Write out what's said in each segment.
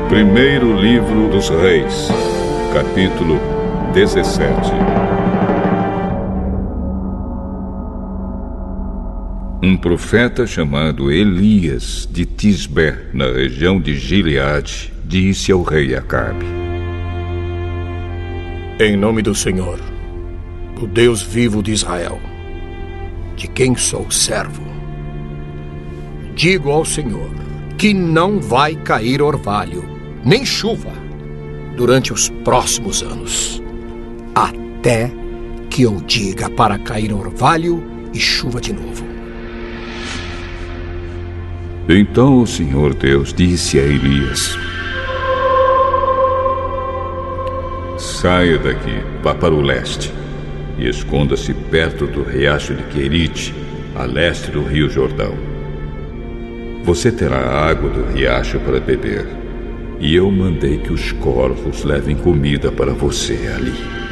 Primeiro livro dos Reis, capítulo 17. Um profeta chamado Elias, de Tisbé, na região de Gileade, disse ao rei Acabe: Em nome do Senhor, o Deus vivo de Israel, de quem sou servo, digo ao Senhor que não vai cair orvalho, nem chuva, durante os próximos anos, até que eu diga para cair orvalho e chuva de novo. Então o Senhor Deus disse a Elias: Saia daqui, vá para o leste, e esconda-se perto do riacho de Querite, a leste do rio Jordão. Você terá água do riacho para beber, e eu mandei que os corvos levem comida para você ali.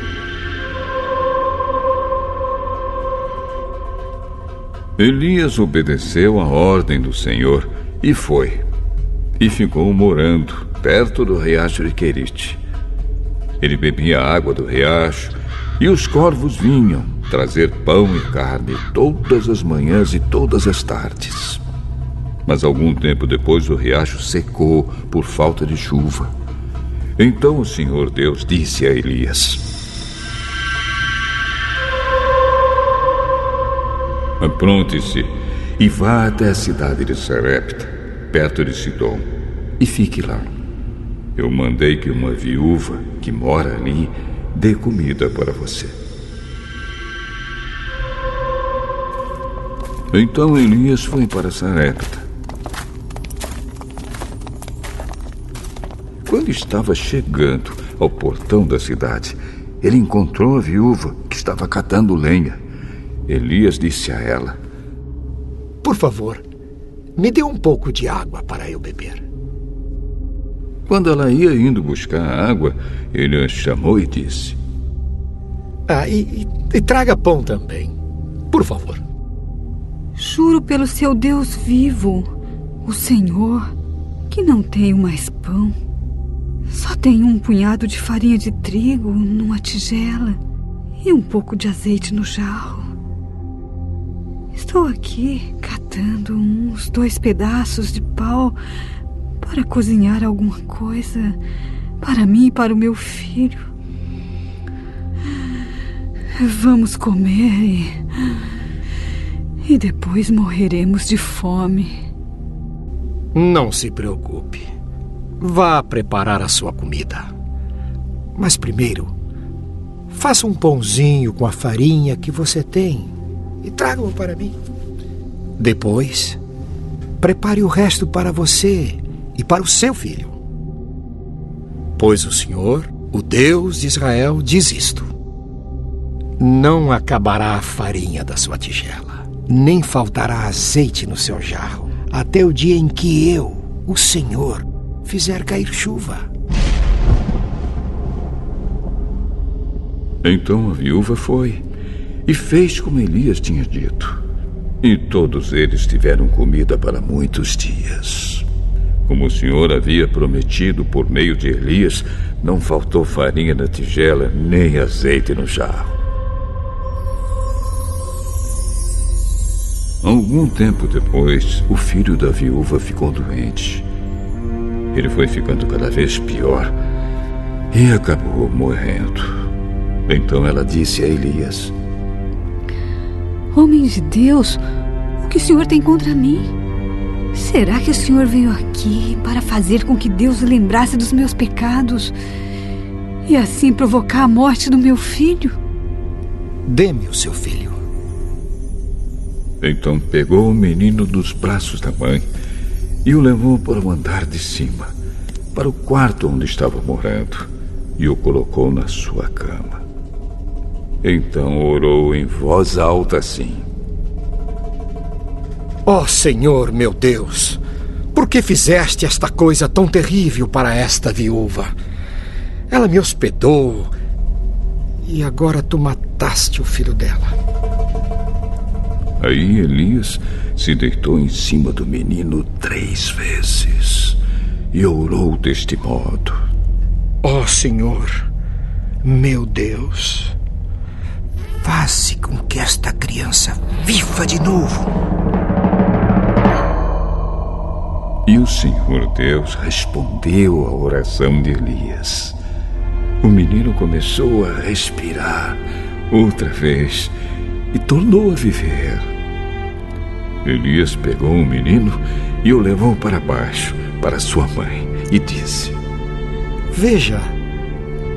Elias obedeceu à ordem do Senhor e foi. E ficou morando perto do riacho de Querite. Ele bebia a água do riacho, e os corvos vinham trazer pão e carne todas as manhãs e todas as tardes. Mas algum tempo depois o riacho secou por falta de chuva. Então o Senhor Deus disse a Elias: Apronte-se e vá até a cidade de Sarepta, perto de Sidom, e fique lá. Eu mandei que uma viúva que mora ali dê comida para você. Então Elias foi para Sarepta. Quando estava chegando ao portão da cidade, ele encontrou a viúva que estava catando lenha. Elias disse a ela: Por favor, me dê um pouco de água para eu beber. Quando ela ia indo buscar a água, ele a chamou e disse: E traga pão também, por favor. Juro pelo seu Deus vivo, o Senhor, que não tenho mais pão. Só tenho um punhado de farinha de trigo numa tigela e um pouco de azeite no jarro. Estou aqui catando uns 2 pedaços de pau para cozinhar alguma coisa para mim e para o meu filho. Vamos comer e depois morreremos de fome. Não se preocupe. Vá preparar a sua comida. Mas primeiro, faça um pãozinho com a farinha que você tem e traga-o para mim. Depois, prepare o resto para você e para o seu filho. Pois o Senhor, o Deus de Israel, diz isto: Não acabará a farinha da sua tigela, nem faltará azeite no seu jarro, até o dia em que eu, o Senhor, fizer cair chuva. Então a viúva foi e fez como Elias tinha dito. E todos eles tiveram comida para muitos dias. Como o Senhor havia prometido por meio de Elias, não faltou farinha na tigela, nem azeite no jarro. Algum tempo depois, o filho da viúva ficou doente. Ele foi ficando cada vez pior e acabou morrendo. Então ela disse a Elias: Homem de Deus, o que o Senhor tem contra mim? Será que o Senhor veio aqui para fazer com que Deus lembrasse dos meus pecados e assim provocar a morte do meu filho? Dê-me o seu filho. Então pegou o menino dos braços da mãe e o levou para o andar de cima, para o quarto onde estava morando, e o colocou na sua cama. Então orou em voz alta assim: Ó Senhor, meu Deus, por que fizeste esta coisa tão terrível para esta viúva? Ela me hospedou e agora tu mataste o filho dela. Aí Elias se deitou em cima do menino 3 vezes e orou deste modo: Ó Senhor, meu Deus, faze com que esta criança viva de novo. E o Senhor Deus respondeu à oração de Elias. O menino começou a respirar outra vez e tornou a viver. Elias pegou o menino e o levou para baixo, para sua mãe, e disse: Veja,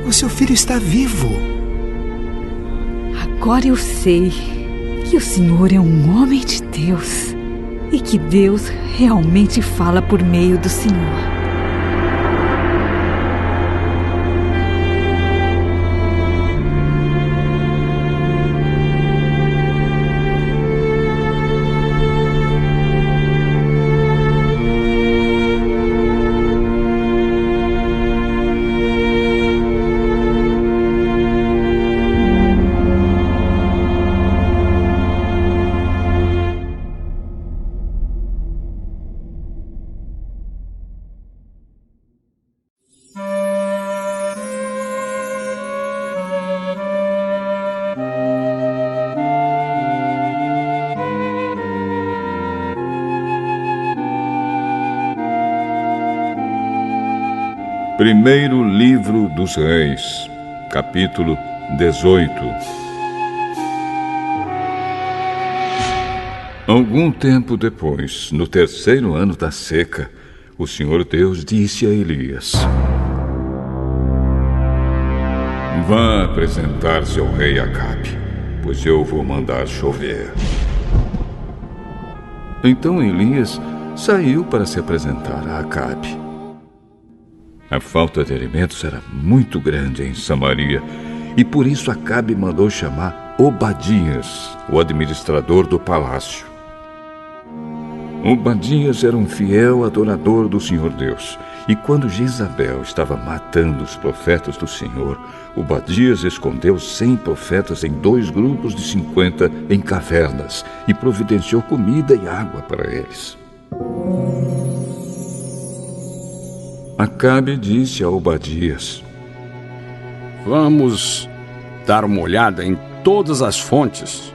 o seu filho está vivo. Agora eu sei que o Senhor é um homem de Deus e que Deus realmente fala por meio do Senhor. Primeiro Livro dos Reis, capítulo 18. Algum tempo depois, no 3º ano da seca, o Senhor Deus disse a Elias: Vá apresentar-se ao rei Acabe, pois eu vou mandar chover. Então Elias saiu para se apresentar a Acabe. A falta de alimentos era muito grande em Samaria, e por isso Acabe mandou chamar Obadias, o administrador do palácio. Obadias era um fiel adorador do Senhor Deus, e quando Jezabel estava matando os profetas do Senhor, Obadias escondeu 100 profetas em 2 grupos de 50 em cavernas e providenciou comida e água para eles. Acabe disse a Obadias: Vamos dar uma olhada em todas as fontes,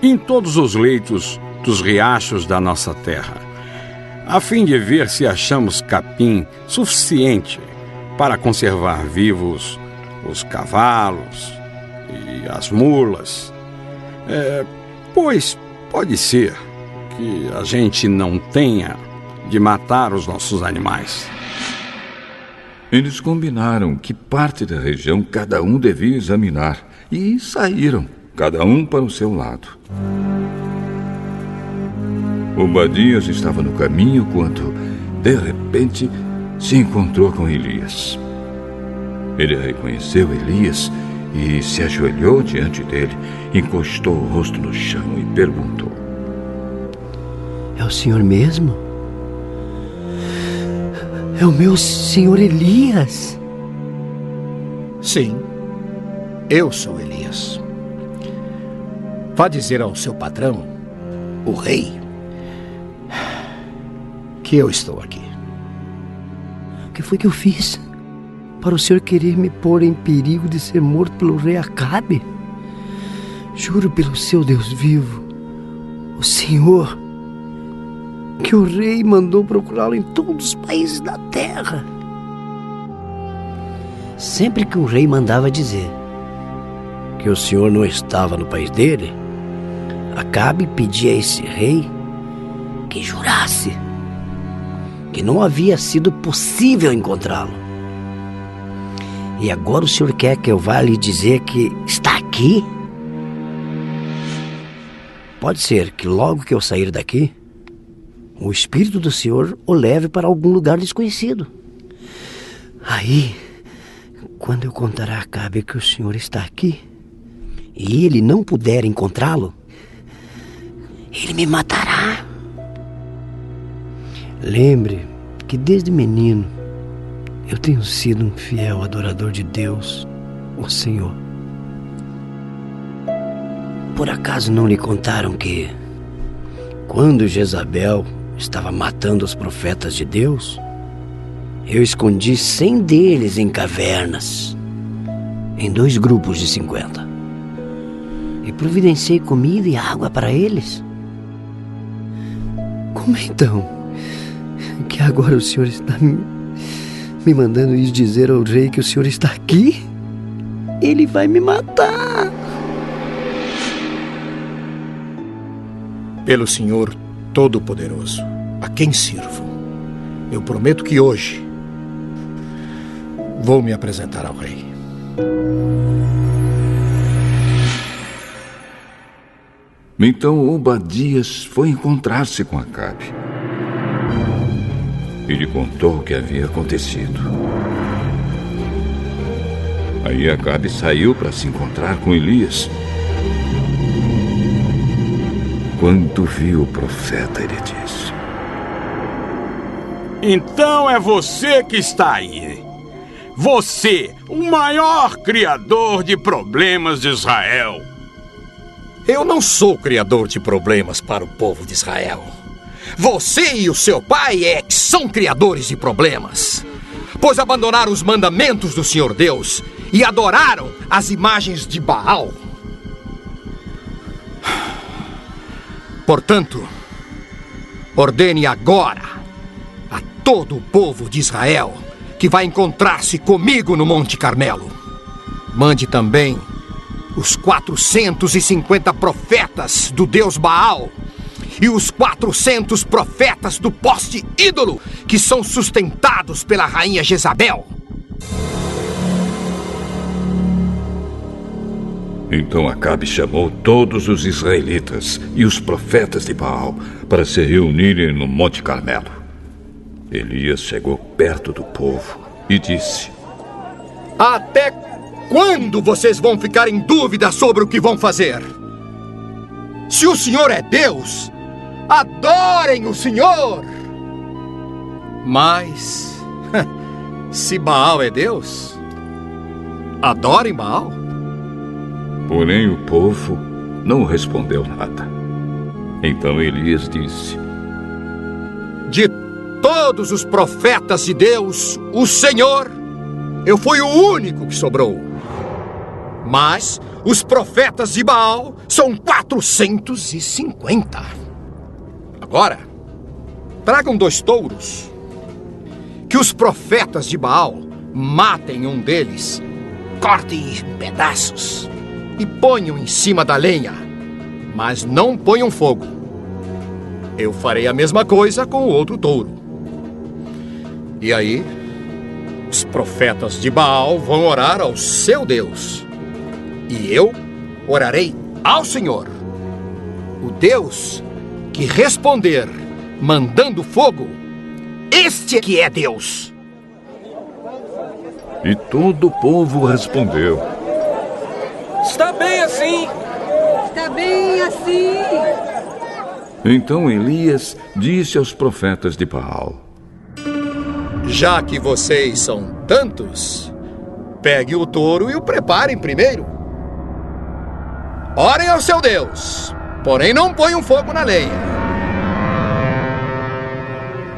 em todos os leitos dos riachos da nossa terra, a fim de ver se achamos capim suficiente para conservar vivos os cavalos e as mulas. Pois pode ser que a gente não tenha de matar os nossos animais. Eles combinaram que parte da região cada um devia examinar e saíram, cada um para o seu lado. Obadias estava no caminho quando, de repente, se encontrou com Elias. Ele reconheceu Elias e se ajoelhou diante dele, encostou o rosto no chão e perguntou: É o senhor mesmo? É o meu senhor Elias? Sim, eu sou Elias. Vá dizer ao seu patrão, o rei, que eu estou aqui. O que foi que eu fiz para o senhor querer me pôr em perigo de ser morto pelo rei Acabe? Juro pelo seu Deus vivo, o Senhor, que o rei mandou procurá-lo em todos os países da terra. Sempre que o rei mandava dizer que o senhor não estava no país dele, Acabe pedia a esse rei que jurasse que não havia sido possível encontrá-lo. E agora o senhor quer que eu vá lhe dizer que está aqui? Pode ser que logo que eu sair daqui, o Espírito do Senhor o leve para algum lugar desconhecido. Aí, quando eu contar a Acabe que o Senhor está aqui, e ele não puder encontrá-lo, ele me matará lembre que desde menino eu tenho sido um fiel adorador de Deus, o Senhor. Por acaso não lhe contaram que, quando Jezabel estava matando os profetas de Deus, eu escondi 100 deles em cavernas, em 2 grupos de 50, e providenciei comida e água para eles? Como é então que agora o Senhor está me mandando ir dizer ao rei que o Senhor está aqui? Ele vai me matar. Pelo Senhor Todo-Poderoso, a quem sirvo, eu prometo que hoje vou me apresentar ao rei. Então Obadias foi encontrar-se com Acabe e lhe contou o que havia acontecido. Aí Acabe saiu para se encontrar com Elias. Quando viu o profeta, ele disse: Então é você que está aí. Você, o maior criador de problemas de Israel. Eu não sou criador de problemas para o povo de Israel. Você e o seu pai é que são criadores de problemas, pois abandonaram os mandamentos do Senhor Deus e adoraram as imagens de Baal. Portanto, ordene agora a todo o povo de Israel que vai encontrar-se comigo no Monte Carmelo. Mande também os 450 profetas do Deus Baal e os 400 profetas do poste ídolo que são sustentados pela rainha Jezabel. Então Acabe chamou todos os israelitas e os profetas de Baal para se reunirem no Monte Carmelo. Elias chegou perto do povo e disse: Até quando vocês vão ficar em dúvida sobre o que vão fazer? Se o Senhor é Deus, adorem o Senhor! Mas, se Baal é Deus, adorem Baal. Porém o povo não respondeu nada. Então Elias disse: De todos os profetas de Deus, o Senhor, eu fui o único que sobrou. Mas os profetas de Baal são 450. Agora, tragam 2 touros. Que os profetas de Baal matem um deles, cortem em pedaços e ponham em cima da lenha, mas não ponham fogo. Eu farei a mesma coisa com o outro touro. E aí, os profetas de Baal vão orar ao seu Deus. E eu orarei ao Senhor. O Deus que responder mandando fogo, este é que é Deus. E todo o povo respondeu: Está bem assim. Está bem assim. Então Elias disse aos profetas de Baal: Já que vocês são tantos, pegue o touro e o preparem primeiro. Orem ao seu Deus, porém não ponham fogo na lenha.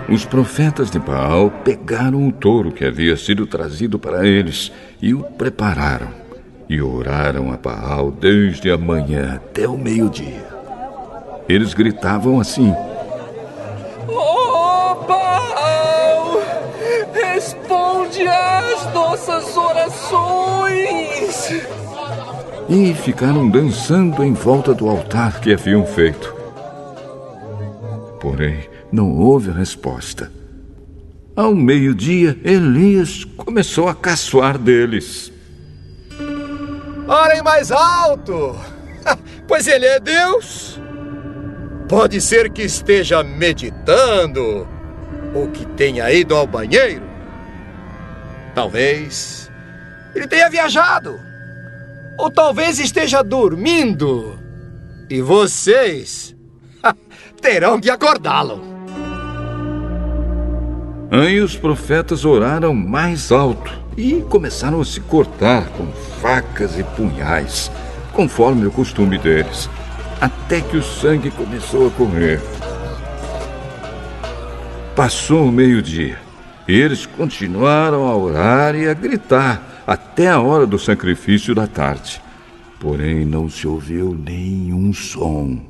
Os profetas de Baal pegaram o touro que havia sido trazido para eles e o prepararam. E oraram a Baal desde a manhã até o meio-dia. Eles gritavam assim: Oh, Baal! Responde às nossas orações! E ficaram dançando em volta do altar que haviam feito. Porém, não houve resposta. Ao meio-dia, Elias começou a caçoar deles. Orem mais alto, pois ele é Deus. Pode ser que esteja meditando ou que tenha ido ao banheiro. Talvez ele tenha viajado. Ou talvez esteja dormindo. E vocês terão que acordá-lo. Aí os profetas oraram mais alto e começaram a se cortar com facas e punhais, conforme o costume deles, até que o sangue começou a correr. Passou o meio-dia e eles continuaram a orar e a gritar até a hora do sacrifício da tarde. Porém, não se ouviu nenhum som.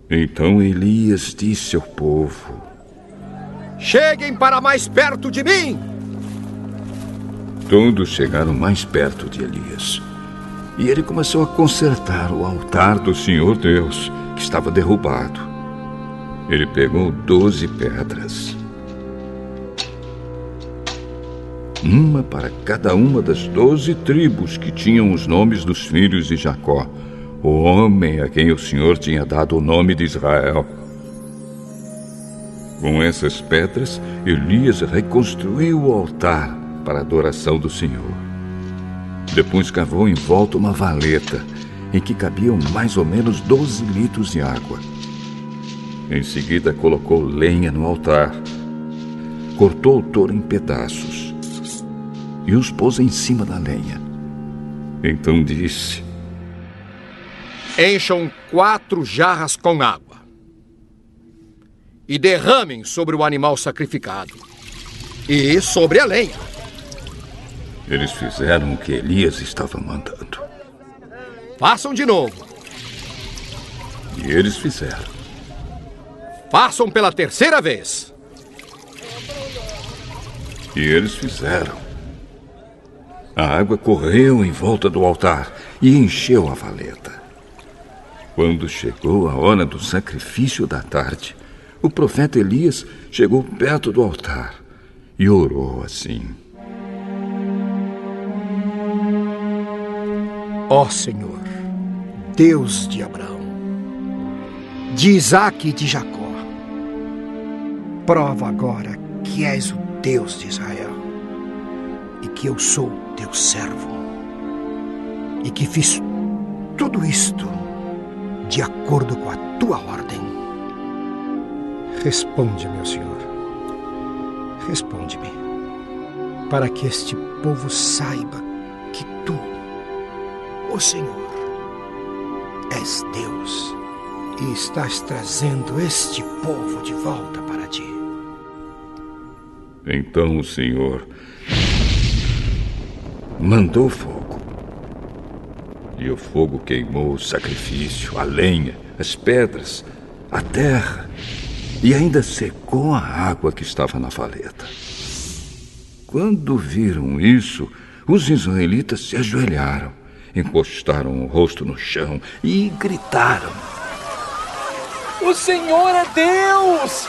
Então Elias disse ao povo: Cheguem para mais perto de mim! Todos chegaram mais perto de Elias. E ele começou a consertar o altar do Senhor Deus, que estava derrubado. Ele pegou 12 pedras, uma para cada uma das 12 tribos que tinham os nomes dos filhos de Jacó, o homem a quem o Senhor tinha dado o nome de Israel. Com essas pedras, Elias reconstruiu o altar para a adoração do Senhor. Depois cavou em volta uma valeta, em que cabiam mais ou menos 12 litros de água. Em seguida, colocou lenha no altar, cortou o touro em pedaços e os pôs em cima da lenha. Então disse: Encham 4 jarras com água e derramem sobre o animal sacrificado e sobre a lenha. Eles fizeram o que Elias estava mandando. Façam de novo. E eles fizeram. Façam pela 3ª vez. E eles fizeram. A água correu em volta do altar e encheu a valeta. Quando chegou a hora do sacrifício da tarde, o profeta Elias chegou perto do altar e orou assim: Ó Senhor, Deus de Abraão, de Isaque e de Jacó, prova agora que és o Deus de Israel e que eu sou teu servo e que fiz tudo isto de acordo com a tua ordem. Responde, meu Senhor, responde-me, para que este povo saiba que tu, ó Senhor, és Deus e estás trazendo este povo de volta para ti. Então o Senhor mandou fogo. E o fogo queimou o sacrifício, a lenha, as pedras, a terra, e ainda secou a água que estava na valeta. Quando viram isso, os israelitas se ajoelharam, encostaram o rosto no chão e gritaram: O Senhor é Deus!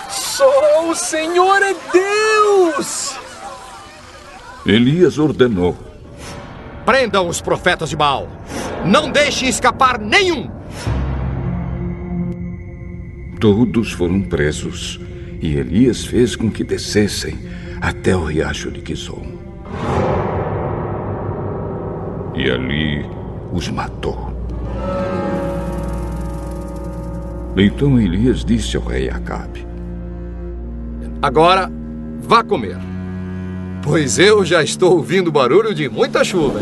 Só o Senhor é Deus! Elias ordenou: Prendam os profetas de Baal. Não deixem escapar nenhum. Todos foram presos, e Elias fez com que descessem até o riacho de Quizom. E ali os matou. Então Elias disse ao rei Acabe: Agora, vá comer, pois eu já estou ouvindo barulho de muita chuva.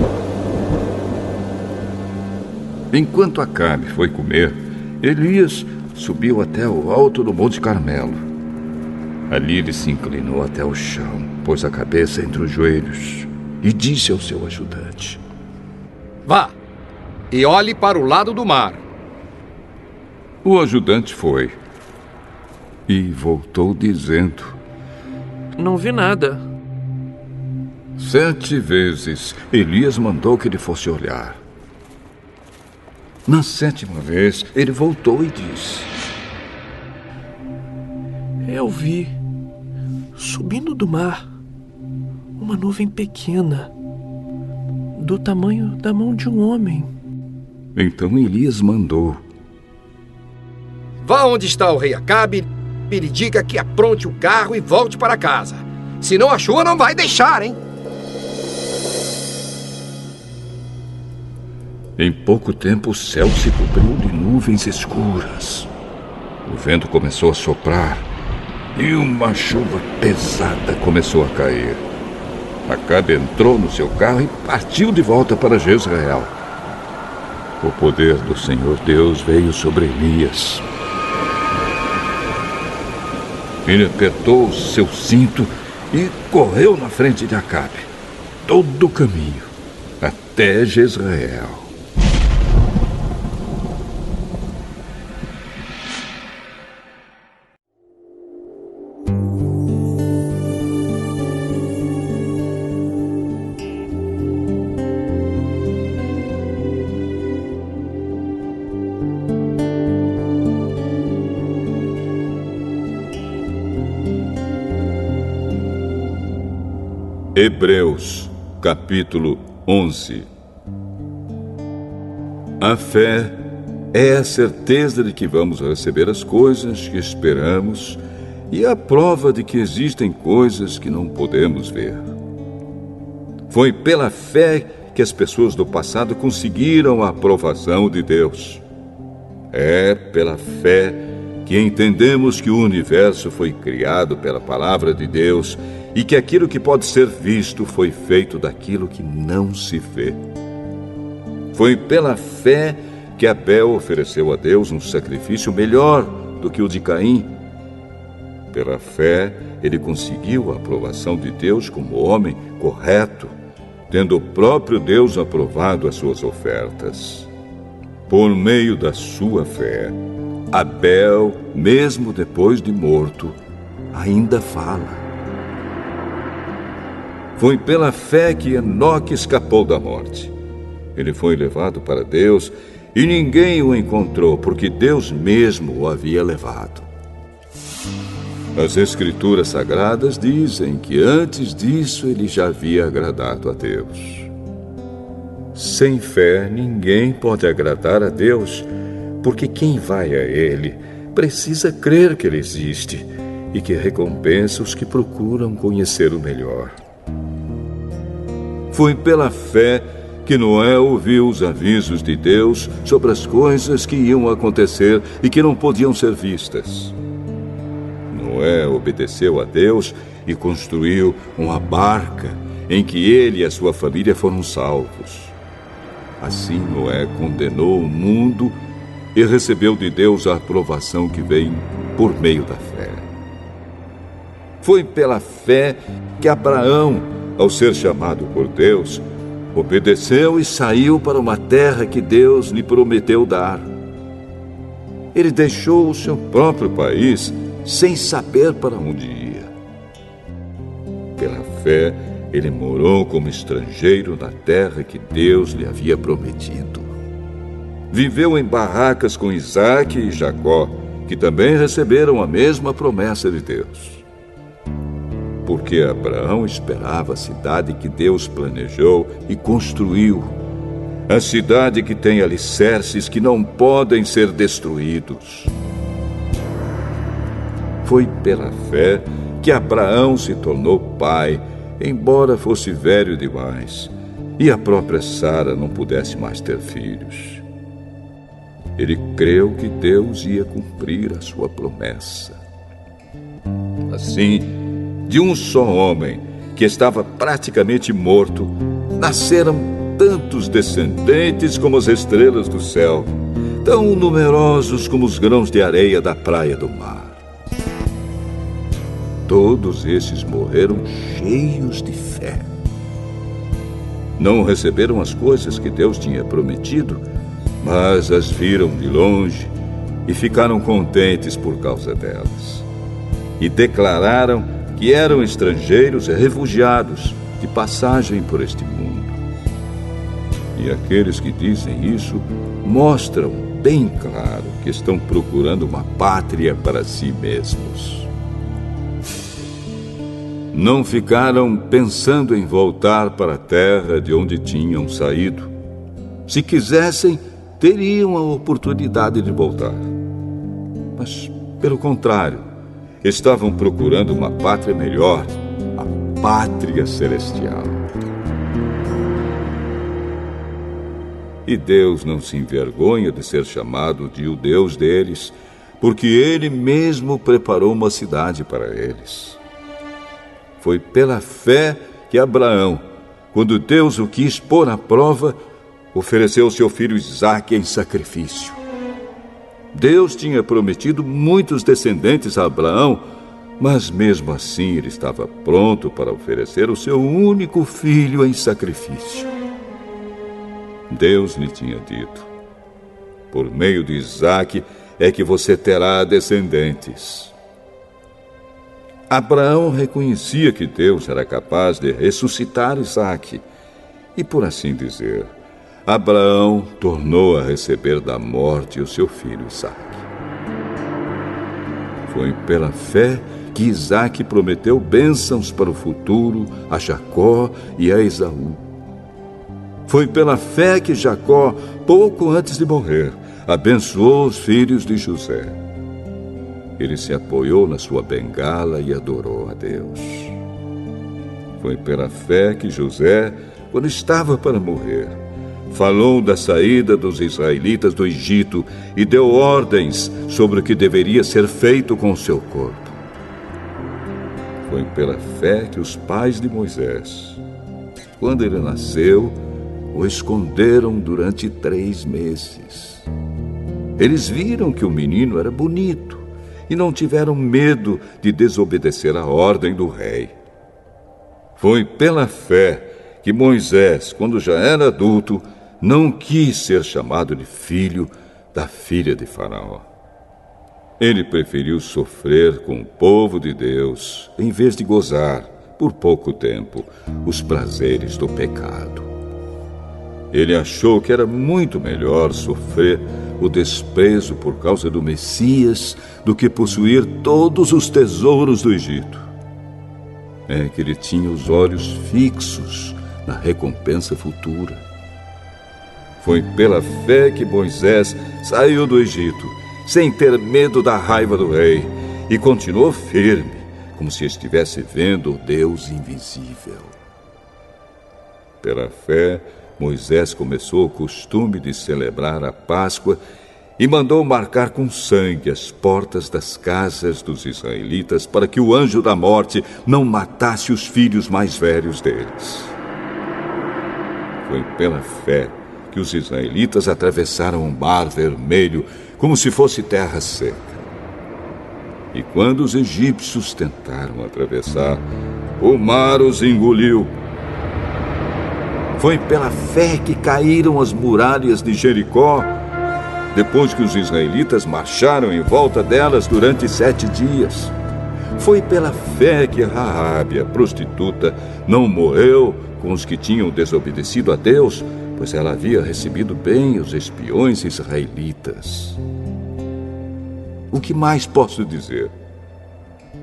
Enquanto Acabe foi comer, Elias subiu até o alto do Monte Carmelo. Ali ele se inclinou até o chão, pôs a cabeça entre os joelhos e disse ao seu ajudante: Vá e olhe para o lado do mar. O ajudante foi e voltou dizendo: Não vi nada. 7 vezes Elias mandou que ele fosse olhar. Na 7ª vez, ele voltou e disse: Eu vi, subindo do mar, uma nuvem pequena, do tamanho da mão de um homem. Então Elias mandou: Vá onde está o rei Acabe e lhe diga que apronte o carro e volte para casa. Senão a chuva não vai deixar, hein? Em pouco tempo o céu se cobriu de nuvens escuras. O vento começou a soprar e uma chuva pesada começou a cair. Acabe entrou no seu carro e partiu de volta para Jezreel. O poder do Senhor Deus veio sobre Elias. Ele apertou o seu cinto e correu na frente de Acabe, todo o caminho, até Jezreel. Hebreus, capítulo 11. A fé é a certeza de que vamos receber as coisas que esperamos e a prova de que existem coisas que não podemos ver. Foi pela fé que as pessoas do passado conseguiram a aprovação de Deus. É pela fé que entendemos que o universo foi criado pela palavra de Deus e que aquilo que pode ser visto foi feito daquilo que não se vê. Foi pela fé que Abel ofereceu a Deus um sacrifício melhor do que o de Caim. Pela fé, ele conseguiu a aprovação de Deus como homem correto, tendo o próprio Deus aprovado as suas ofertas. Por meio da sua fé, Abel, mesmo depois de morto, ainda fala. Foi pela fé que Enoque escapou da morte. Ele foi levado para Deus e ninguém o encontrou, porque Deus mesmo o havia levado. As Escrituras Sagradas dizem que antes disso ele já havia agradado a Deus. Sem fé, ninguém pode agradar a Deus, porque quem vai a Ele precisa crer que Ele existe e que recompensa os que procuram conhecer o melhor. Foi pela fé que Noé ouviu os avisos de Deus sobre as coisas que iam acontecer e que não podiam ser vistas. Noé obedeceu a Deus e construiu uma barca em que ele e a sua família foram salvos. Assim, Noé condenou o mundo e recebeu de Deus a aprovação que vem por meio da fé. Foi pela fé que Abraão, ao ser chamado por Deus, obedeceu e saiu para uma terra que Deus lhe prometeu dar. Ele deixou o seu próprio país sem saber para onde ia. Pela fé, ele morou como estrangeiro na terra que Deus lhe havia prometido. Viveu em barracas com Isaque e Jacó, que também receberam a mesma promessa de Deus. Porque Abraão esperava a cidade que Deus planejou e construiu, a cidade que tem alicerces que não podem ser destruídos. Foi pela fé que Abraão se tornou pai, embora fosse velho demais, e a própria Sara não pudesse mais ter filhos. Ele creu que Deus ia cumprir a sua promessa. Assim, de um só homem, que estava praticamente morto, nasceram tantos descendentes como as estrelas do céu, tão numerosos como os grãos de areia da praia do mar. Todos esses morreram cheios de fé. Não receberam as coisas que Deus tinha prometido, mas as viram de longe e ficaram contentes por causa delas. E declararam que eram estrangeiros e refugiados de passagem por este mundo. E aqueles que dizem isso mostram bem claro que estão procurando uma pátria para si mesmos. Não ficaram pensando em voltar para a terra de onde tinham saído. Se quisessem, teriam a oportunidade de voltar. Mas, pelo contrário, estavam procurando uma pátria melhor, a pátria celestial. E Deus não se envergonha de ser chamado de o Deus deles, porque ele mesmo preparou uma cidade para eles. Foi pela fé que Abraão, quando Deus o quis pôr à prova, ofereceu seu filho Isaque em sacrifício. Deus tinha prometido muitos descendentes a Abraão, mas mesmo assim ele estava pronto para oferecer o seu único filho em sacrifício. Deus lhe tinha dito: por meio de Isaque é que você terá descendentes. Abraão reconhecia que Deus era capaz de ressuscitar Isaque, e por assim dizer, Abraão tornou a receber da morte o seu filho Isaque. Foi pela fé que Isaque prometeu bênçãos para o futuro a Jacó e a Esaú. Foi pela fé que Jacó, pouco antes de morrer, abençoou os filhos de José. Ele se apoiou na sua bengala e adorou a Deus. Foi pela fé que José, quando estava para morrer, falou da saída dos israelitas do Egito e deu ordens sobre o que deveria ser feito com o seu corpo. Foi pela fé que os pais de Moisés, quando ele nasceu, o esconderam durante 3 meses. Eles viram que o menino era bonito e não tiveram medo de desobedecer a ordem do rei. Foi pela fé que Moisés, quando já era adulto, não quis ser chamado de filho da filha de Faraó. Ele preferiu sofrer com o povo de Deus, em vez de gozar, por pouco tempo, os prazeres do pecado. Ele achou que era muito melhor sofrer o desprezo por causa do Messias do que possuir todos os tesouros do Egito. É que ele tinha os olhos fixos na recompensa futura. Foi pela fé que Moisés saiu do Egito, sem ter medo da raiva do rei, e continuou firme, como se estivesse vendo o Deus invisível. Pela fé, Moisés começou o costume de celebrar a Páscoa e mandou marcar com sangue as portas das casas dos israelitas para que o anjo da morte não matasse os filhos mais velhos deles. Foi pela fé que os israelitas atravessaram o Mar Vermelho como se fosse terra seca. E quando os egípcios tentaram atravessar, o mar os engoliu. Foi pela fé que caíram as muralhas de Jericó, depois que os israelitas marcharam em volta delas durante 7 dias. Foi pela fé que Raabe, a prostituta, não morreu com os que tinham desobedecido a Deus, pois ela havia recebido bem os espiões israelitas. O que mais posso dizer?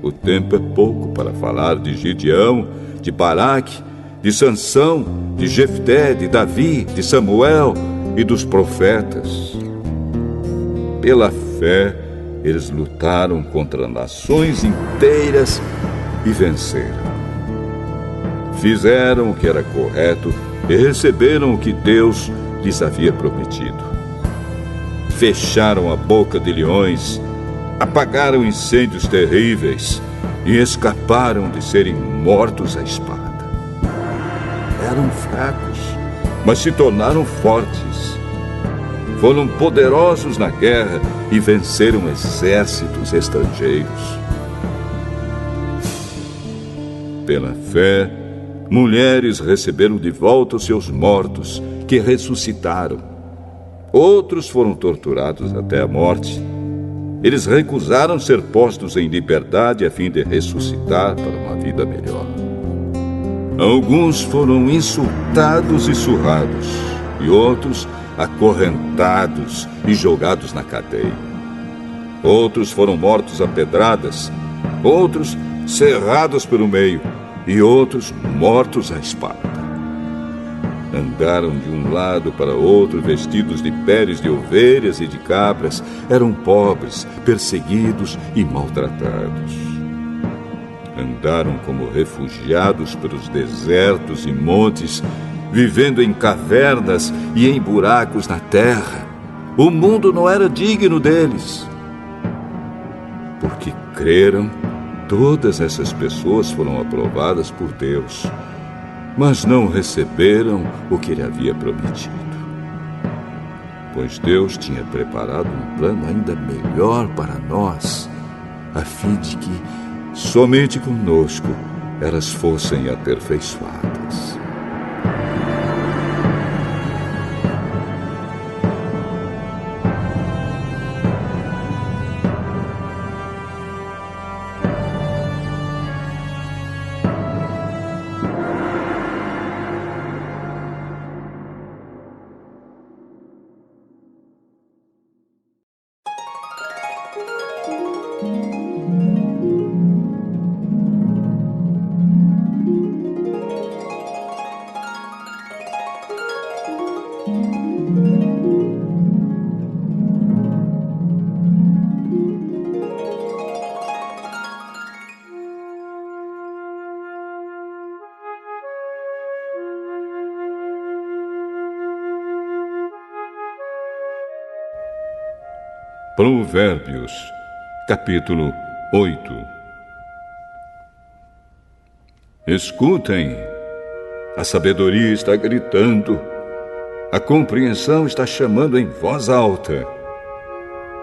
O tempo é pouco para falar de Gideão, de Baraque, de Sansão, de Jefté, de Davi, de Samuel e dos profetas. Pela fé, eles lutaram contra nações inteiras e venceram. Fizeram o que era correto e receberam o que Deus lhes havia prometido. Fecharam a boca de leões, apagaram incêndios terríveis e escaparam de serem mortos à espada. Eram fracos, mas se tornaram fortes. Foram poderosos na guerra e venceram exércitos estrangeiros. Pela fé, mulheres receberam de volta os seus mortos, que ressuscitaram. Outros foram torturados até a morte. Eles recusaram ser postos em liberdade a fim de ressuscitar para uma vida melhor. Alguns foram insultados e surrados, e outros acorrentados e jogados na cadeia. Outros foram mortos a pedradas, outros cerrados pelo meio, e outros mortos à espada. Andaram de um lado para outro vestidos de peles de ovelhas e de cabras. Eram pobres, perseguidos e maltratados. Andaram como refugiados pelos desertos e montes, vivendo em cavernas e em buracos na terra. O mundo não era digno deles. Porque creram, todas essas pessoas foram aprovadas por Deus, mas não receberam o que Ele havia prometido. Pois Deus tinha preparado um plano ainda melhor para nós, a fim de que somente conosco elas fossem aperfeiçoadas. Provérbios, capítulo 8. Escutem, a sabedoria está gritando, a compreensão está chamando em voz alta.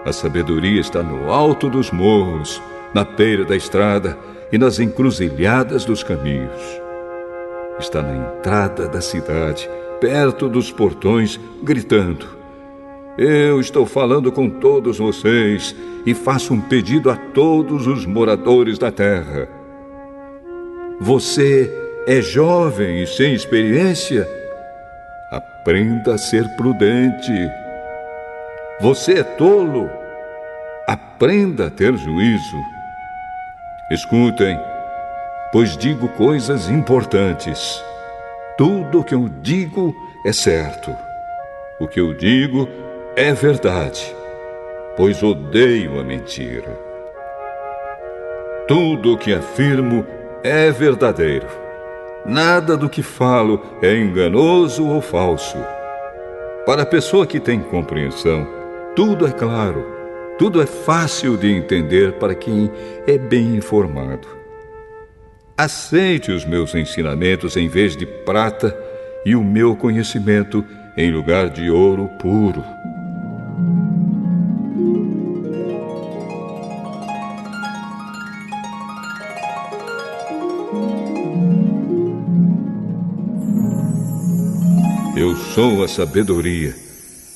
A sabedoria está no alto dos morros, na beira da estrada e nas encruzilhadas dos caminhos. Está na entrada da cidade, perto dos portões, gritando: eu estou falando com todos vocês e faço um pedido a todos os moradores da terra. Você é jovem e sem experiência? Aprenda a ser prudente. Você é tolo? Aprenda a ter juízo. Escutem, pois digo coisas importantes. Tudo o que eu digo é certo. O que eu digo é verdade, pois odeio a mentira. Tudo o que afirmo é verdadeiro. Nada do que falo é enganoso ou falso. Para a pessoa que tem compreensão, tudo é claro, tudo é fácil de entender para quem é bem informado. Aceite os meus ensinamentos em vez de prata e o meu conhecimento em lugar de ouro puro. Eu sou a sabedoria,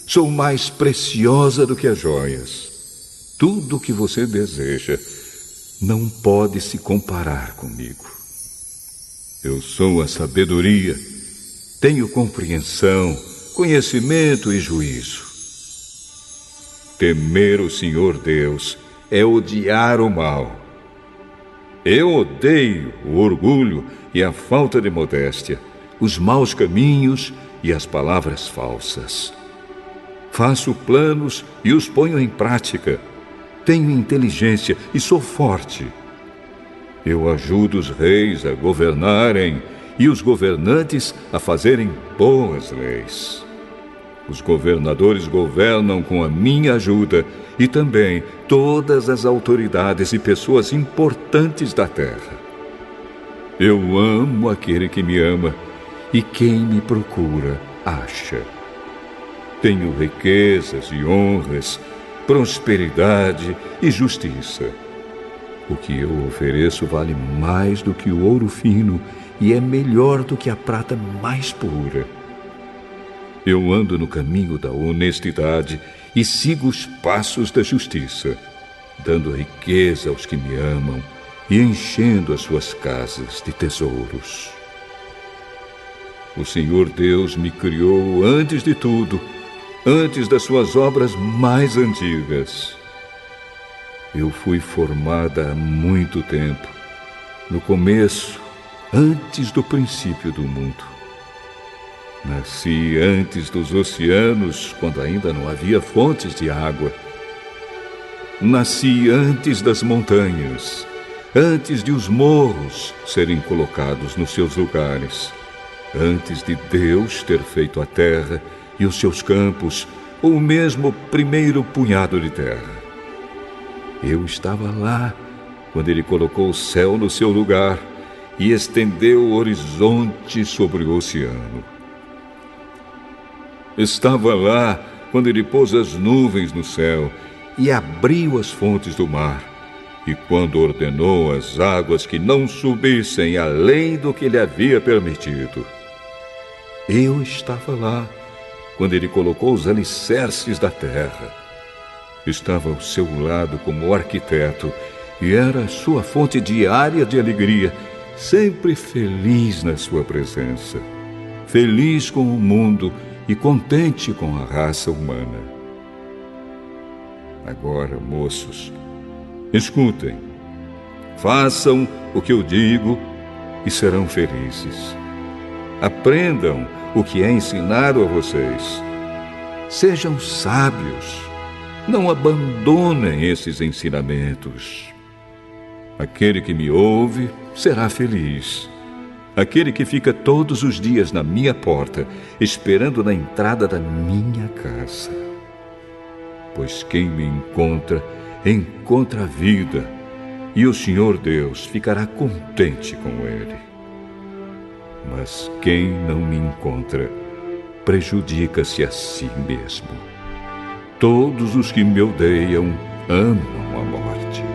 sou mais preciosa do que as joias. Tudo o que você deseja não pode se comparar comigo. Eu sou a sabedoria, tenho compreensão, conhecimento e juízo. Temer o Senhor Deus é odiar o mal. Eu odeio o orgulho e a falta de modéstia, os maus caminhos e as palavras falsas. Faço planos e os ponho em prática. Tenho inteligência e sou forte. Eu ajudo os reis a governarem e os governantes a fazerem boas leis. Os governadores governam com a minha ajuda e também todas as autoridades e pessoas importantes da terra. Eu amo aquele que me ama e quem me procura acha. Tenho riquezas e honras, prosperidade e justiça. O que eu ofereço vale mais do que o ouro fino e é melhor do que a prata mais pura. Eu ando no caminho da honestidade e sigo os passos da justiça, dando riqueza aos que me amam e enchendo as suas casas de tesouros. O Senhor Deus me criou antes de tudo, antes das suas obras mais antigas. Eu fui formada há muito tempo, no começo, antes do princípio do mundo. Nasci antes dos oceanos, quando ainda não havia fontes de água. Nasci antes das montanhas, antes de os morros serem colocados nos seus lugares, antes de Deus ter feito a terra e os seus campos, ou mesmo o primeiro punhado de terra. Eu estava lá quando ele colocou o céu no seu lugar e estendeu o horizonte sobre o oceano. Estava lá quando ele pôs as nuvens no céu e abriu as fontes do mar, e quando ordenou as águas que não subissem além do que lhe havia permitido. Eu estava lá quando ele colocou os alicerces da terra. Estava ao seu lado como arquiteto e era a sua fonte diária de alegria, sempre feliz na sua presença, feliz com o mundo e contente com a raça humana. Agora, moços, escutem, façam o que eu digo e serão felizes. Aprendam o que é ensinado a vocês. Sejam sábios, não abandonem esses ensinamentos. Aquele que me ouve será feliz. Aquele que fica todos os dias na minha porta, esperando na entrada da minha casa. Pois quem me encontra, encontra a vida, e o Senhor Deus ficará contente com ele. Mas quem não me encontra, prejudica-se a si mesmo. Todos os que me odeiam amam a morte.